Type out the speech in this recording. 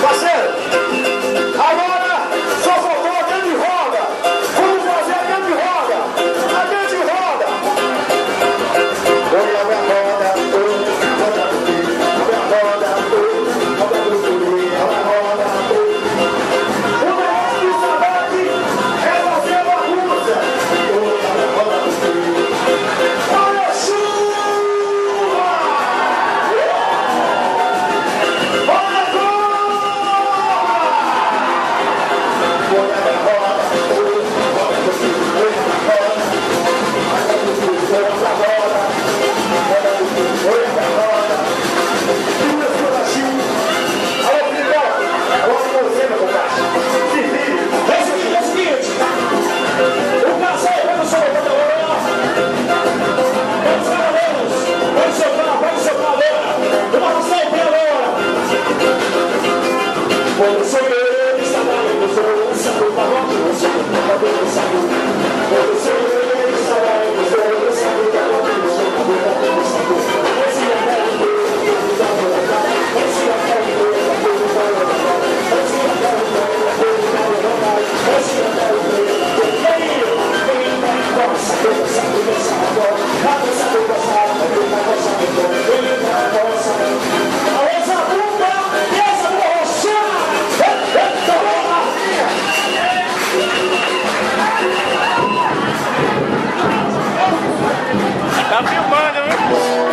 Parceiro, agora só faltou a grande roda. Vamos fazer a grande roda. A grande roda. Olha a minha roda, roda do filho. Olha a roda, roda do filho. Olha a roda, o melhor que sabe é fazer bagunça. Olha a roda do filho. Olha a chuva. Tá filmando, viu?